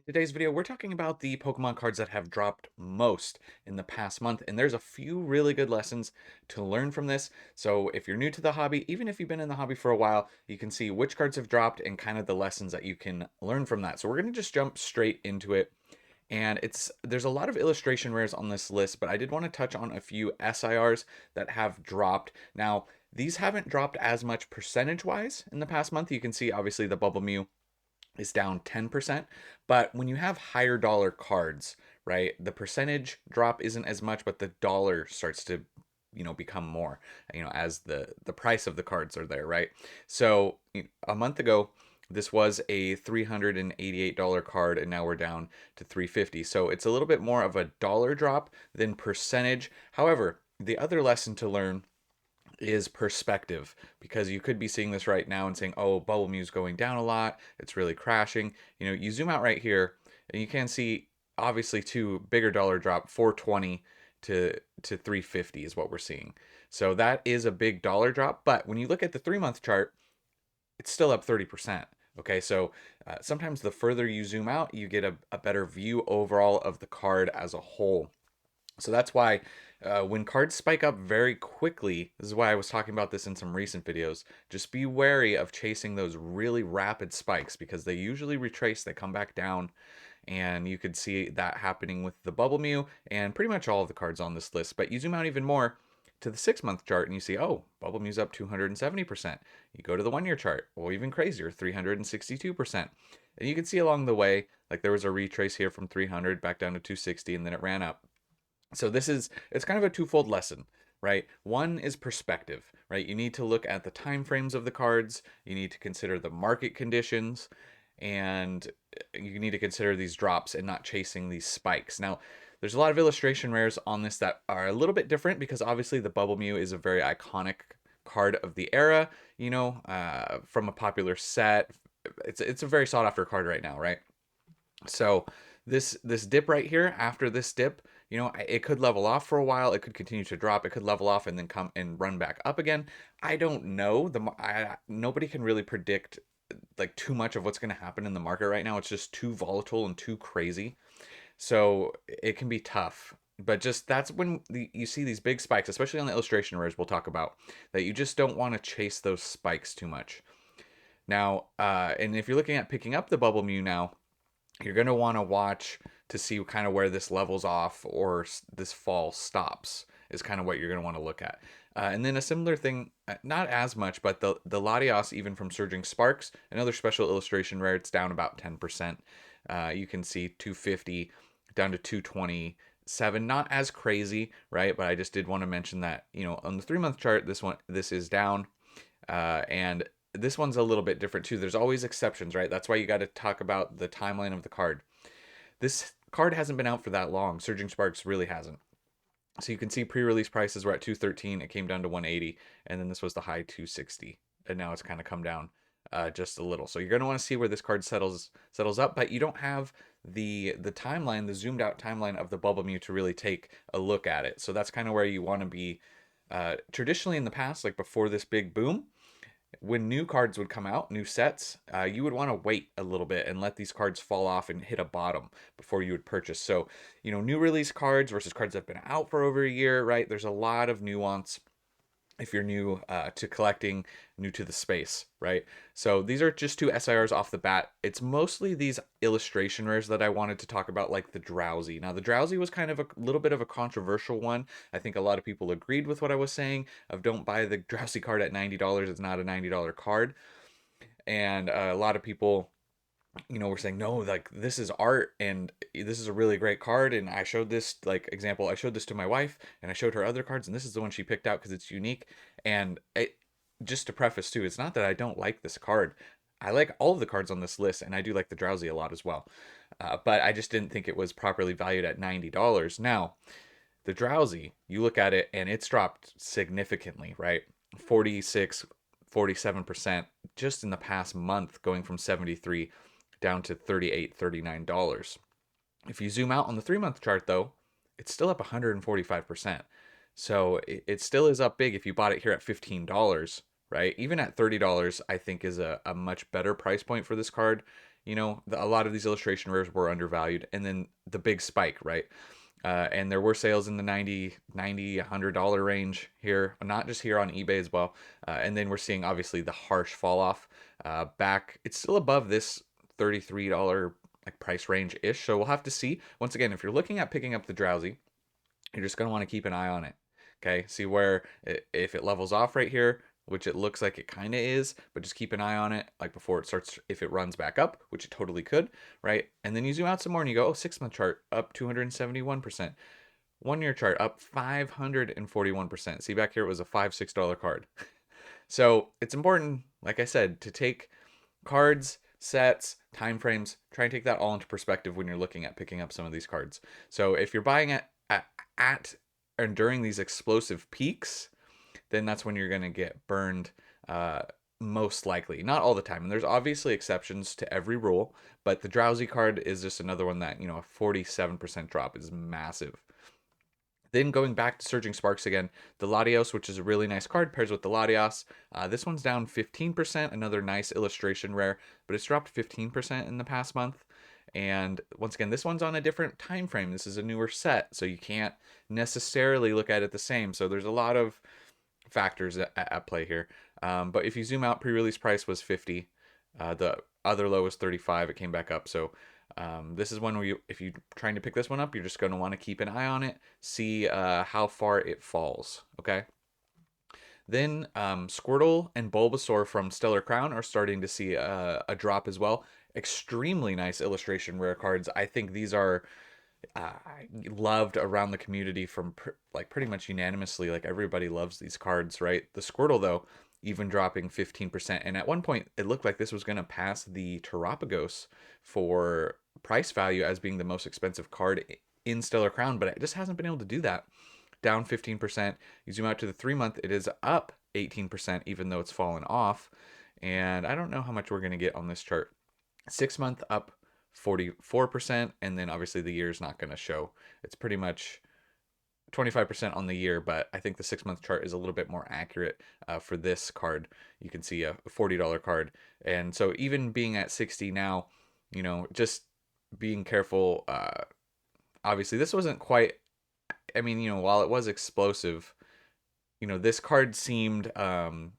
Today's video, we're talking about the Pokemon cards that have dropped most in the past month, and there's a few really good lessons to learn from this. So if you're new to the hobby, even if you've been in the hobby for a while, you can see which cards have dropped and kind of the lessons that you can learn from that. So we're going to just jump straight into it. And there's a lot of illustration rares on this list, but I did want to touch on a few SIRs that have dropped. Now, these haven't dropped as much percentage wise in the past month. You can see obviously the Bubble Mew is down 10%. But when you have higher dollar cards, right, the percentage drop isn't as much, but the dollar starts to become more, as the price of the cards are there, right? So a month ago, this was a $388 card, and now we're down to 350. So it's a little bit more of a dollar drop than percentage. However, the other lesson to learn is perspective, because you could be seeing this right now and saying, oh, Bubble Mew's going down a lot, it's really crashing. You zoom out right here and you can see obviously two bigger dollar drop, 420 to 350 is what we're seeing. So that is a big dollar drop, but when you look at the 3 month chart, it's still up 30%. Okay, so sometimes the further you zoom out, you get a better view overall of the card as a whole. So that's why when cards spike up very quickly, this is why I was talking about this in some recent videos, just be wary of chasing those really rapid spikes, because they usually retrace, they come back down, and you could see that happening with the Bubble Mew and pretty much all of the cards on this list. But you zoom out even more to the 6 month chart and you see, oh, Bubble Mew's up 270%. You go to the 1 year chart, well, even crazier, 362%. And you can see along the way, like there was a retrace here from 300 back down to 260, and then it ran up. So it's kind of a twofold lesson, right? One is perspective, right? You need to look at the time frames of the cards, you need to consider the market conditions, and you need to consider these drops and not chasing these spikes. Now, there's a lot of illustration rares on this that are a little bit different, because obviously the Bubble Mew is a very iconic card of the era, from a popular set. It's a very sought after card right now, right? So this dip right here, after this dip, it could level off for a while. It could continue to drop. It could level off and then come and run back up again. I don't know. Nobody can really predict like too much of what's going to happen in the market right now. It's just too volatile and too crazy. So it can be tough. But just that's when you see these big spikes, especially on the illustration rares we'll talk about, that you just don't want to chase those spikes too much. Now, and if you're looking at picking up the Bubble Mew now, you're going to want to watch to see kind of where this levels off or this fall stops is kind of what you're going to want to look at. And then a similar thing, not as much, but the Latios, even from Surging Sparks, another special illustration rare, it's down about 10%. You can see 250 down to 227, not as crazy, right? But I just did want to mention that, on the 3 month chart, this is down. And this one's a little bit different too. There's always exceptions, right? That's why you got to talk about the timeline of the card. This card hasn't been out for that long. Surging Sparks really hasn't. So you can see pre-release prices were at 213. It came down to 180, and then this was the high 260, and now it's kind of come down just a little. So you're going to want to see where this card settles up, but you don't have the timeline, the zoomed out timeline of the Bubble Mew to really take a look at it. So that's kind of where you want to be. Traditionally in the past, like before this big boom, when new cards would come out, new sets, you would want to wait a little bit and let these cards fall off and hit a bottom before you would purchase. So, new release cards versus cards that have been out for over a year, right? There's a lot of nuance if you're new to collecting, new to the space, right? So these are just two SIRs off the bat. It's mostly these illustration rares that I wanted to talk about, like the Drowsy. Now, the Drowsy was kind of a little bit of a controversial one. I think a lot of people agreed with what I was saying of don't buy the Drowsy card at $90. It's not a $90 card. And a lot of people we're saying no, like this is art and this is a really great card. And I showed this, like, example, I showed this to my wife and I showed her other cards, and this is the one she picked out because it's unique. And just to preface too, it's not that I don't like this card. I like all of the cards on this list, and I do like the Drowsy a lot as well. But I just didn't think it was properly valued at $90. Now, the Drowsy, you look at it and it's dropped significantly, right? 46, 47% just in the past month, going from 73 down to 38, $39. If you zoom out on the 3 month chart, though, it's still up 145%. So it still is up big if you bought it here at $15, right? Even at $30, I think is a much better price point for this card. a lot of these illustration rares were undervalued, and then the big spike, right? And there were sales in the $90 $100 range here, not just here on eBay as well. And then we're seeing obviously the harsh fall off back. It's still above this $33 like price range ish. So we'll have to see. Once again, if you're looking at picking up the Drowsy, you're just going to want to keep an eye on it. Okay, see where if it levels off right here, which it looks like it kind of is, but just keep an eye on it, like before it starts, if it runs back up, which it totally could, right? And then you zoom out some more and you go, oh, 6-month chart up 271%. 1-year chart up 541%. See back here, it was a $5-6 card. So it's important, like I said, to take cards, sets, time frames, try and take that all into perspective when you're looking at picking up some of these cards. So if you're buying at and during these explosive peaks, then that's when you're going to get burned most likely. Not all the time. And there's obviously exceptions to every rule, but the Drowsy card is just another one that, a 47% drop is massive. Then going back to Surging Sparks again, the Latios, which is a really nice card, pairs with the Latias. This one's down 15%, another nice illustration rare, but it's dropped 15% in the past month. And once again, this one's on a different time frame. This is a newer set, so you can't necessarily look at it the same. So there's a lot of factors at play here. But if you zoom out, pre-release price was 50. The other low was 35. It came back up. So this is one where if you're trying to pick this one up, you're just going to want to keep an eye on it, see how far it falls. Okay. Then Squirtle and Bulbasaur from Stellar Crown are starting to see a drop as well. Extremely nice illustration rare cards. I think these are loved around the community from like pretty much unanimously. Like everybody loves these cards, right? The Squirtle though, even dropping 15%. And at one point, it looked like this was going to pass the Terapagos for price value as being the most expensive card in Stellar Crown, but it just hasn't been able to do that. Down 15%. You zoom out to the 3-month, it is up 18%, even though it's fallen off. And I don't know how much we're going to get on this chart. 6-month up 44%, and then obviously the year is not going to show. It's pretty much 25% on the year, but I think the 6-month chart is a little bit more accurate for this card. You can see a $40 card, and so even being at 60 now, just being careful. Obviously, this wasn't quite. I mean, while it was explosive, this card seemed. The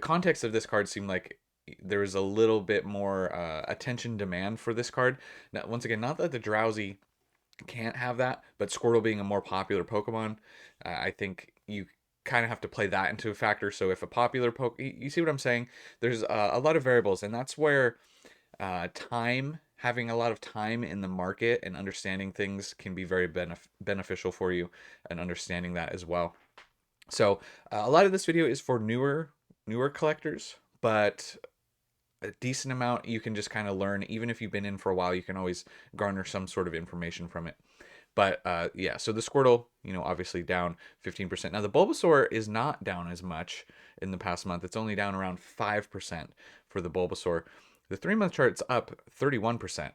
context of this card seemed like there was a little bit more attention demand for this card. Now, once again, not that the Drowsy can't have that, but Squirtle being a more popular Pokemon, I think you kind of have to play that into a factor. So if a popular you see what I'm saying? There's a lot of variables, and that's where having a lot of time in the market and understanding things can be very beneficial for you, and understanding that as well. So a lot of this video is for newer collectors, but a decent amount you can just kind of learn. Even if you've been in for a while, you can always garner some sort of information from it. But yeah, so the Squirtle, obviously down 15%. Now the Bulbasaur is not down as much in the past month. It's only down around 5% for the Bulbasaur. The 3-month chart's up 31%.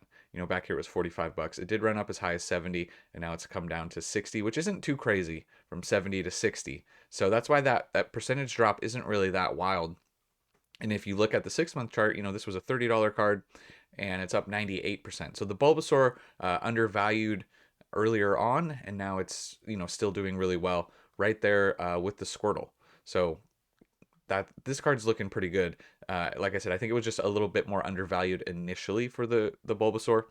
Back here it was $45. It did run up as high as 70, and now it's come down to 60, which isn't too crazy, from 70 to 60. So that's why that percentage drop isn't really that wild. And if you look at the 6-month chart, this was a $30 card, and it's up 98%. So the Bulbasaur undervalued earlier on, and now it's still doing really well right there with the Squirtle. So this card's looking pretty good. Like I said, I think it was just a little bit more undervalued initially for the Bulbasaur.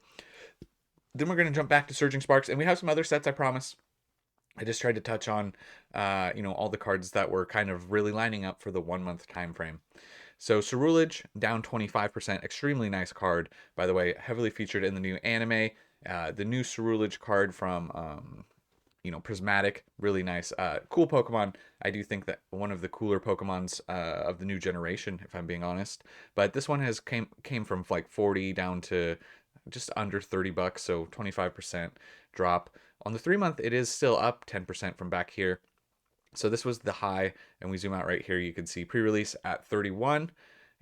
Then we're going to jump back to Surging Sparks, and we have some other sets, I promise. I just tried to touch on, all the cards that were kind of really lining up for the 1-month time frame. So Ceruledge down 25%, extremely nice card, by the way, heavily featured in the new anime. The new Ceruledge card from Prismatic, really nice, cool Pokemon. I do think that one of the cooler Pokemons of the new generation, if I'm being honest. But this one came from like 40 down to just under $30, so 25% drop. On the 3-month, it is still up 10% from back here. So this was the high, and we zoom out right here, you can see pre-release at 31,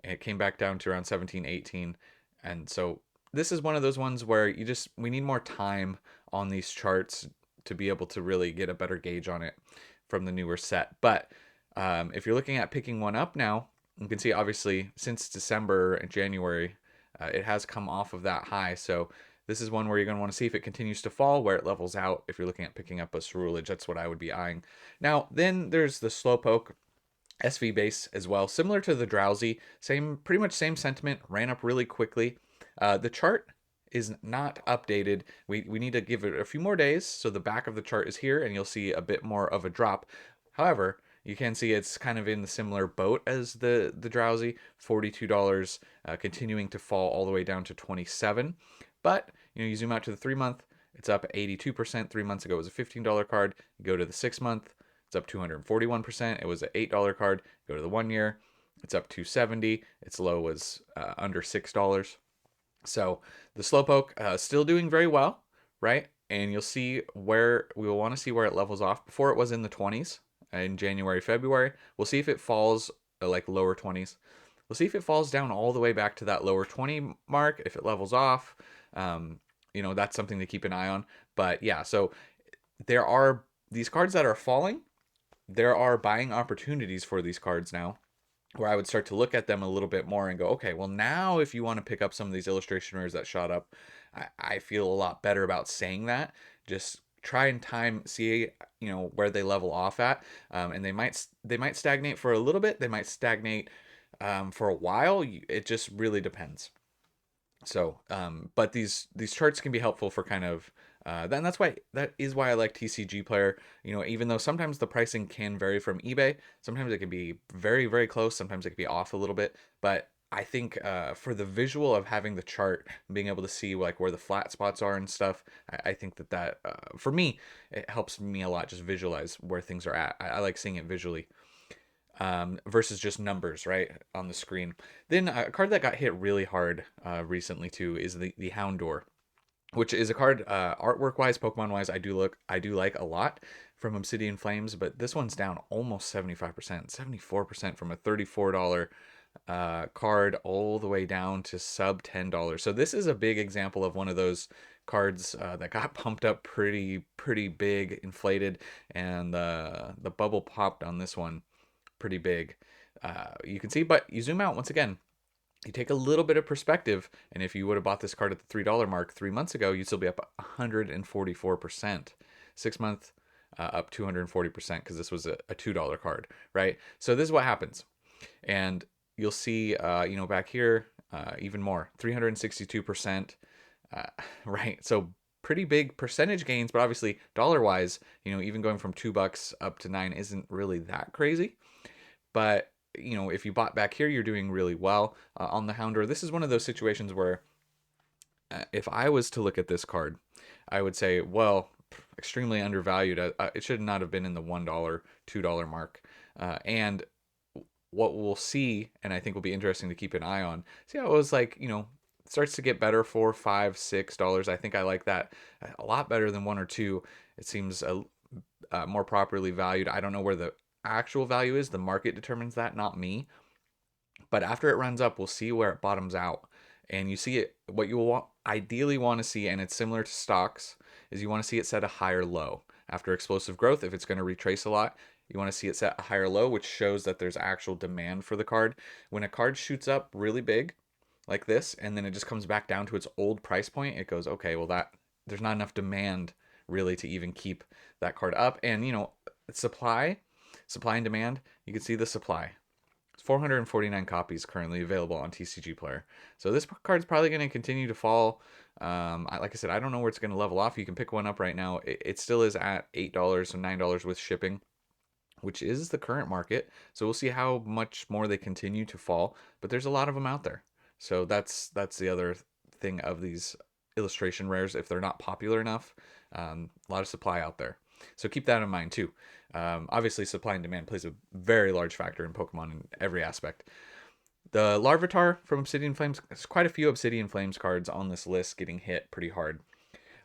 and it came back down to around 17, 18. And so this is one of those ones where we need more time on these charts to be able to really get a better gauge on it from the newer set. But if you're looking at picking one up now, you can see obviously since December and January, It has come off of that high, so this is one where you're going to want to see if it continues to fall, where it levels out. If you're looking at picking up a Ceruledge, that's what I would be eyeing. Now, then there's the Slowpoke. SV base as well, similar to the Drowsy, same, pretty much same sentiment, ran up really quickly. The chart is not updated. We need to give it a few more days, so the back of the chart is here, and you'll see a bit more of a drop. However, you can see it's kind of in the similar boat as the Drowsy, $42, continuing to fall all the way down to 27. But you zoom out to the 3 month, it's up 82%. 3 months ago it was a $15 card. You go to the 6 month, it's up 241%. It was an $8 card. Go to the 1 year, it's up 270. Its low was under $6. So the Slowpoke still doing very well, right? And you'll see where we will want to see where it levels off. Before it was in the 20s in January, February. We'll see if it falls like lower 20s. We'll see if it falls down all the way back to that lower 20 mark. If it levels off, that's something to keep an eye on. But yeah, so there are these cards that are falling. There are buying opportunities for these cards now, where I would start to look at them a little bit more and go, okay, well, now if you want to pick up some of these illustration rares that shot up, I feel a lot better about saying that. Just try and see where they level off at, and they might stagnate for a little bit. They might stagnate for a while. It just really depends. So, but these charts can be helpful for kind of then that is why I like TCG Player. Even though sometimes the pricing can vary from eBay, sometimes it can be very, very close. Sometimes it can be off a little bit. But I think for the visual of having the chart, being able to see like where the flat spots are and stuff, I think that for me, it helps me a lot. Just visualize where things are at. I like seeing it visually. Versus just numbers right on the screen. Then a card that got hit really hard recently too is the Houndour, which is a card artwork wise, Pokemon wise, I do like a lot from Obsidian Flames, but this one's down almost 75%, 74% from a $34 card all the way down to sub $10. So this is a big example of one of those cards that got pumped up pretty big, inflated, and the bubble popped on this one pretty big. You can see, but you zoom out once again, you take a little bit of perspective, and if you would have bought this card at the $3 mark 3 months ago, you'd still be up 144%. 6 month up 240% because this was a $2 card, right? So this is what happens, and you'll see, back here, even more, 362%, right? So pretty big percentage gains, but obviously dollar wise, even going from $2 up to 9 isn't really that crazy. But if you bought back here, you're doing really well on the Houndour. This is one of those situations where if I was to look at this card, I would say, well, extremely undervalued. It should not have been in the $1, $2 mark. And what we'll see, and I think will be interesting to keep an eye on, see how it was like, starts to get better, $4, $5, $6. I think I like that a lot better than 1 or 2. It seems more properly valued. I don't know where the actual value is. The market determines that, not me. But after it runs up, we'll see where it bottoms out. And you see it, what you will ideally want to see, and it's similar to stocks, is you want to see it set a higher low. After explosive growth, if it's going to retrace a lot, you want to see it set a higher low, which shows that there's actual demand for the card. When a card shoots up really big, like this, and then it just comes back down to its old price point, it goes, okay, well, there's not enough demand really to even keep that card up. And, supply and demand, you can see the supply. 449 copies currently available on TCG Player. So this card's probably going to continue to fall. Like I said, I don't know where it's going to level off. You can pick one up right now. It still is at $8, so $9 with shipping, which is the current market. So we'll see how much more they continue to fall. But there's a lot of them out there. So that's the other thing of these illustration rares. If they're not popular enough, a lot of supply out there. So keep that in mind too. Obviously, supply and demand plays a very large factor in Pokemon in every aspect. The Larvitar from Obsidian Flames, there's quite a few Obsidian Flames cards on this list getting hit pretty hard.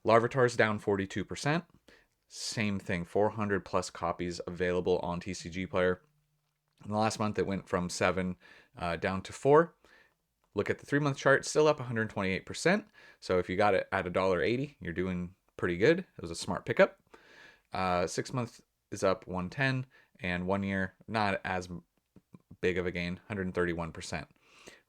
Larvitar's down 42%. Same thing, 400 plus copies available on TCG Player. In the last month, it went from 7 down to 4. Look at the 3 month chart, still up 128%. So if you got it at $1.80, you're doing pretty good. It was a smart pickup. 6 months is up 110, and 1 year not as big of a gain, 131%.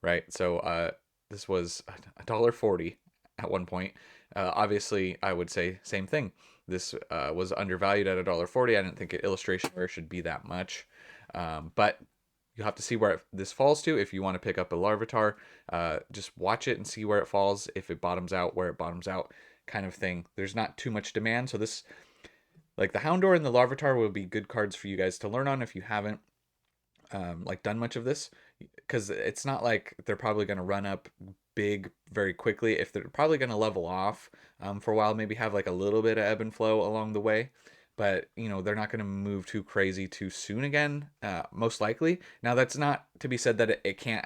Right, so this was $1.40 at one point. Obviously, I would say same thing. This was undervalued at $1.40. I didn't think illustration rare should be that much, but you'll have to see where this falls to if you want to pick up a Larvitar. Just watch it and see where it falls. If it bottoms out, where it bottoms out, kind of thing. There's not too much demand, so this, like the Houndour and the Larvitar, will be good cards for you guys to learn on if you haven't like done much of this, because it's not like they're probably going to run up big very quickly. If they're probably going to level off for a while, maybe have like a little bit of ebb and flow along the way, but you know they're not going to move too crazy too soon again, most likely. Now that's not to be said that it can't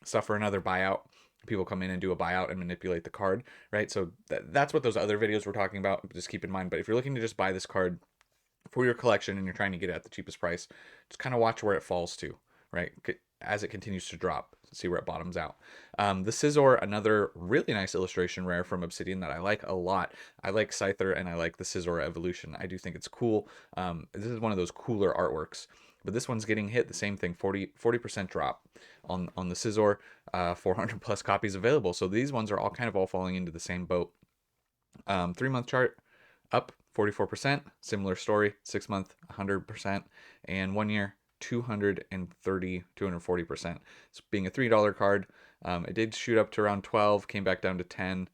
suffer another buyout. People come in and do a buyout and manipulate the card, right? So that's what those other videos we're talking about. Just keep in mind. But if you're looking to just buy this card for your collection and you're trying to get it at the cheapest price, just kind of watch where it falls to, right? As it continues to drop, see where it bottoms out. The Scizor, another really nice illustration rare from Obsidian that I like a lot. I like Scyther and I like the Scizor evolution. I do think it's cool. This is one of those cooler artworks. But this one's getting hit the same thing, 40% drop on the Scizor, 400 plus copies available. So these ones are all falling into the same boat. 3-month chart, up 44%. Similar story. 6-month, 100%. And 1 year, 240%. So being a $3 card, it did shoot up to around 12, came back down to 10,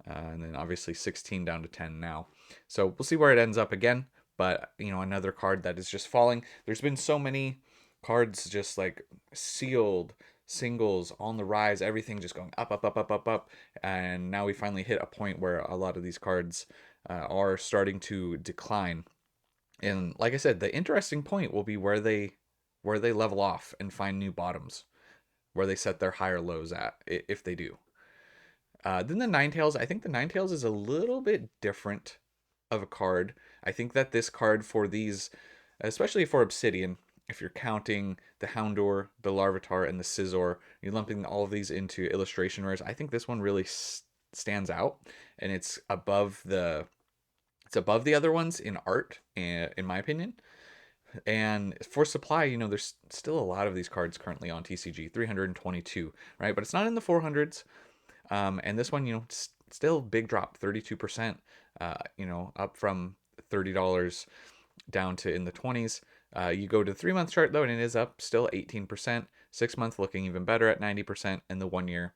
and then obviously 16 down to 10 now. So we'll see where it ends up again. But, you know, another card that is just falling. There's been so many cards just like sealed, singles on the rise, everything just going up, up, up, up, up, up. And now we finally hit a point where a lot of these cards are starting to decline. And like I said, the interesting point will be where they level off and find new bottoms, where they set their higher lows at, if they do. Then the Ninetales, I think the Ninetales is a little bit different of a card. I think that this card for these, especially for Obsidian, if you're counting the Houndour, the Larvitar, and the Scizor, you're lumping all of these into illustration rares. I think this one really stands out, and it's above the other ones in art, in my opinion. And for supply, you know, there's still a lot of these cards currently on TCG, 322, right? But it's not in the 400s. And this one, you know, still big drop, 32%, you know, up from $30 down to in the 20s. You go to the 3-month chart though, and it is up still 18%. 6-month looking even better at 90%, and the 1 year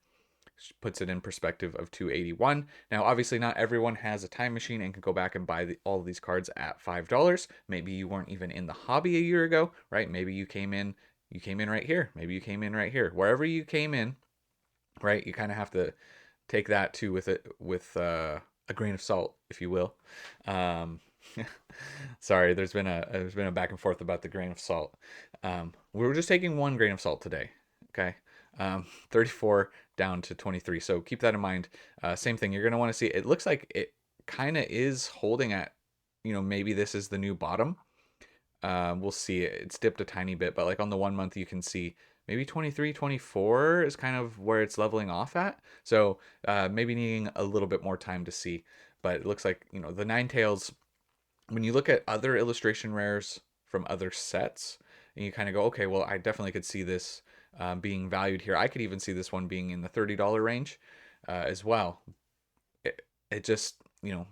puts it in perspective of 281. Now, obviously, not everyone has a time machine and can go back and buy all of these cards at $5. Maybe you weren't even in the hobby a year ago, right? Maybe you came in right here. Maybe you came in right here. Wherever you came in, right? You kind of have to take that too with a grain of salt, if you will. Sorry, there's been a back and forth about the grain of salt. We were just taking 1 grain of salt today. Okay. 34 down to 23. So keep that in mind. Same thing. You're going to want to see, it looks like it kind of is holding at, you know, maybe this is the new bottom. We'll see. It's dipped a tiny bit, but like on the 1 month, you can see maybe 23, 24 is kind of where it's leveling off at. So maybe needing a little bit more time to see. But it looks like, you know, the Ninetales, when you look at other illustration rares from other sets, and you kind of go, okay, well, I definitely could see this being valued here. I could even see this one being in the $30 range as well. It just, you know,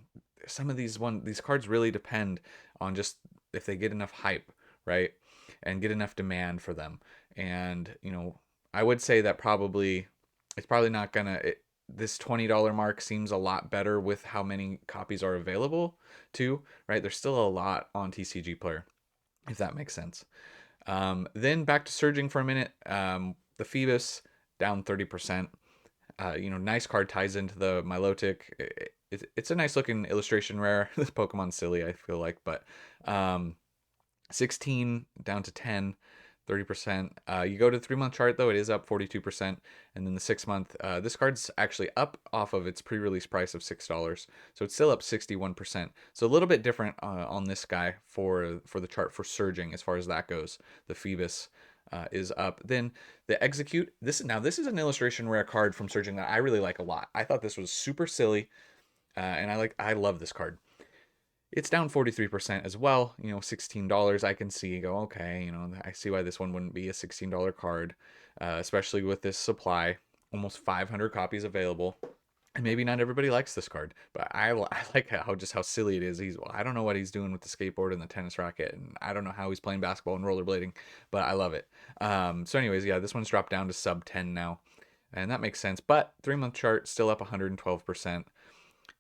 some of these cards really depend on just if they get enough hype, right? And get enough demand for them. And, you know, I would say that it's probably not gonna, this $20 mark seems a lot better with how many copies are available too, right? There's still a lot on TCG Player, if that makes sense. Then back to surging for a minute. The Phoebus down 30%. You know, nice card, ties into the Milotic. It's a nice looking illustration rare. This Pokemon's silly, I feel like, but 16 down to 10, 30%. You go to the 3-month chart though, it is up 42%, and then the 6-month, this card's actually up off of its pre-release price of $6, so it's still up 61%. So a little bit different on this guy for the chart for surging as far as that goes. The Phoebus is up. Then the Execute. This is an illustration rare card from Surging that I really like a lot. I thought this was super silly, and I love this card. It's down 43% as well. You know, $16. I can see, go, okay, you know, I see why this one wouldn't be a $16 card, especially with this supply. almost 500 copies available. And maybe not everybody likes this card, but I like how silly it is. I don't know what he's doing with the skateboard and the tennis racket, and I don't know how he's playing basketball and rollerblading, but I love it. So anyways, yeah, this one's dropped down to sub 10 now, and that makes sense. But 3 month chart still up 112%.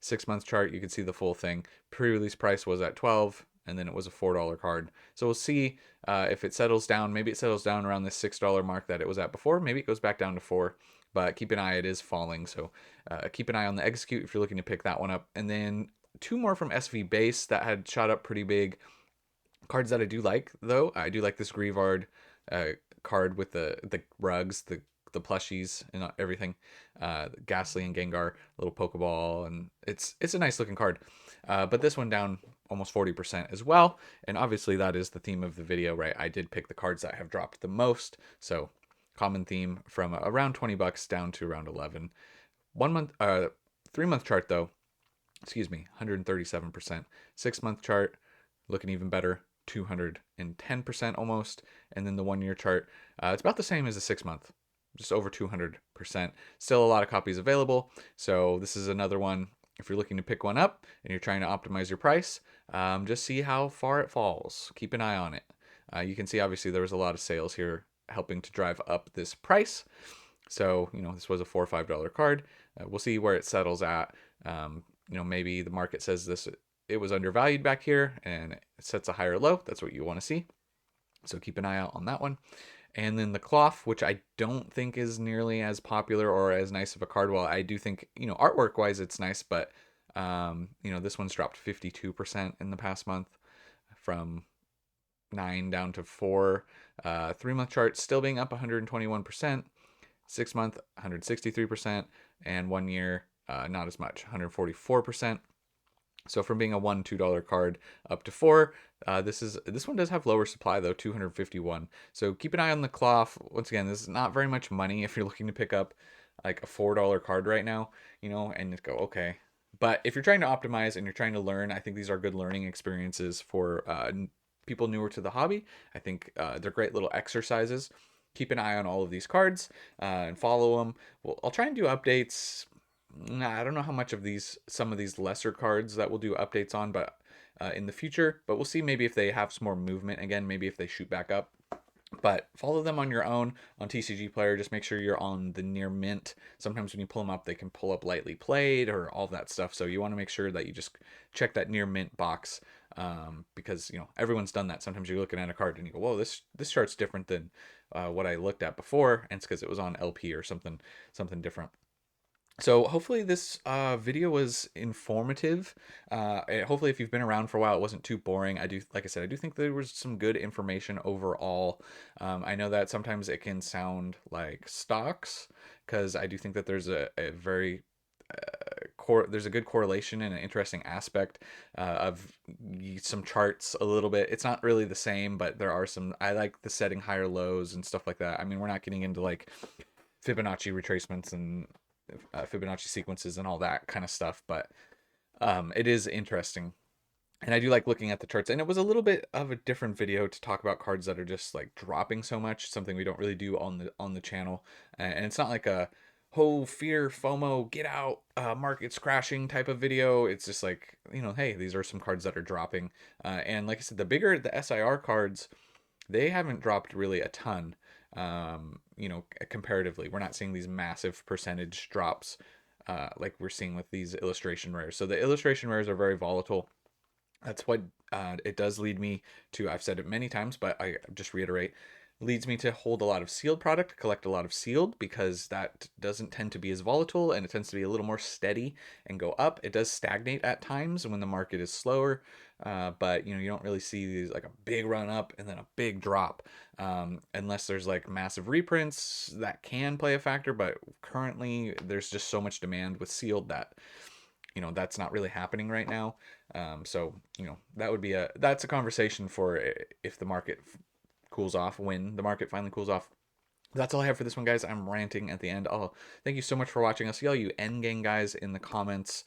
6 month chart, you can see the full thing. Pre-release price was at 12, and then it was a $4 card. So we'll see if it settles down. Maybe it settles down around the $6 mark that it was at before. Maybe it goes back down to 4. But keep an eye, it is falling. So keep an eye on the execute if you're looking to pick that one up. And then 2 more from SV Base that had shot up pretty big. Cards that I do like, though. I do like this Grievard card with the rugs, the plushies and everything. Ghastly and Gengar, little Pokeball, and it's a nice looking card. But this one down almost 40% as well. And obviously that is the theme of the video, right? I did pick the cards that have dropped the most. So common theme from around $20 down to around 11. 1 month, 3 month chart though, excuse me, 137%. 6 month chart looking even better, 210% almost. And then the 1 year chart, it's about the same as the 6 month, just over 200%. Still a lot of copies available. So this is another one. If you're looking to pick one up and you're trying to optimize your price, just see how far it falls. Keep an eye on it. You can see obviously there was a lot of sales here helping to drive up this price. So, this was a $4 or $5 card. We'll see where it settles at. Maybe the market says it was undervalued back here and it sets a higher low. That's what you want to see. So keep an eye out on that one. And then the cloth, which I don't think is nearly as popular or as nice of a card. Well, I do think, artwork wise, it's nice, but, this one's dropped 52% in the past month from 9 down to 4. 3 month chart still being up 121%. 6 month, 163%. And 1 year, not as much, 144%. So from being a $1-2 card up to 4, this one does have lower supply though, 251. So keep an eye on the cloth. Once again, this is not very much money if you're looking to pick up like a $4 card right now, and just go okay. But if you're trying to optimize and you're trying to learn, I think these are good learning experiences for people newer to the hobby. I think they're great little exercises. Keep an eye on all of these cards and follow them. Well, I'll try and do updates. I don't know how much of some of these lesser cards that we'll do updates on, but in the future. But we'll see maybe if they have some more movement again, maybe if they shoot back up. But follow them on your own on TCG Player. Just make sure you're on the near mint. Sometimes when you pull them up, they can pull up lightly played or all that stuff. So you want to make sure that you just check that near mint box because everyone's done that. Sometimes you're looking at a card and you go, "Whoa, this chart's different than what I looked at before," and it's because it was on LP or something different. So hopefully this video was informative. Hopefully if you've been around for a while, it wasn't too boring. Like I said, I do think there was some good information overall. I know that sometimes it can sound like stocks because I do think that there's a very there's a good correlation and an interesting aspect of some charts a little bit. It's not really the same, but there are some. I like the setting higher lows and stuff like that. I mean, we're not getting into like Fibonacci retracements and Fibonacci sequences and all that kind of stuff, but it is interesting. And I do like looking at the charts. And it was a little bit of a different video to talk about cards that are just like dropping so much, something we don't really do on the channel. And it's not like a whole fear, FOMO, get out, market's crashing type of video. It's just like, hey, these are some cards that are dropping. And like I said, the bigger the SIR cards, they haven't dropped really a ton. Comparatively, we're not seeing these massive percentage drops like we're seeing with these illustration rares. So the illustration rares are very volatile. That's what it does lead me to. I've said it many times, but I just reiterate, leads me to hold a lot of sealed product, collect a lot of sealed, because that doesn't tend to be as volatile and it tends to be a little more steady and go up. It does stagnate at times when the market is slower, but you don't really see these like a big run up and then a big drop, unless there's like massive reprints that can play a factor. But currently there's just so much demand with sealed that that's not really happening right now. So that's a conversation for if the market cools off, when the market finally cools off. That's all I have for this one, guys. I'm ranting at the end. Thank you so much for watching. I'll see all you Endgame guys in the comments.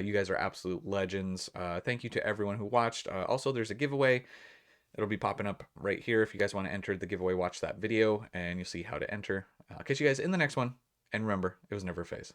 You guys are absolute legends. Thank you to everyone who watched. Also, there's a giveaway. It'll be popping up right here. If you guys want to enter the giveaway, watch that video and you'll see how to enter. I'll catch you guys in the next one. And remember, it was never a phase.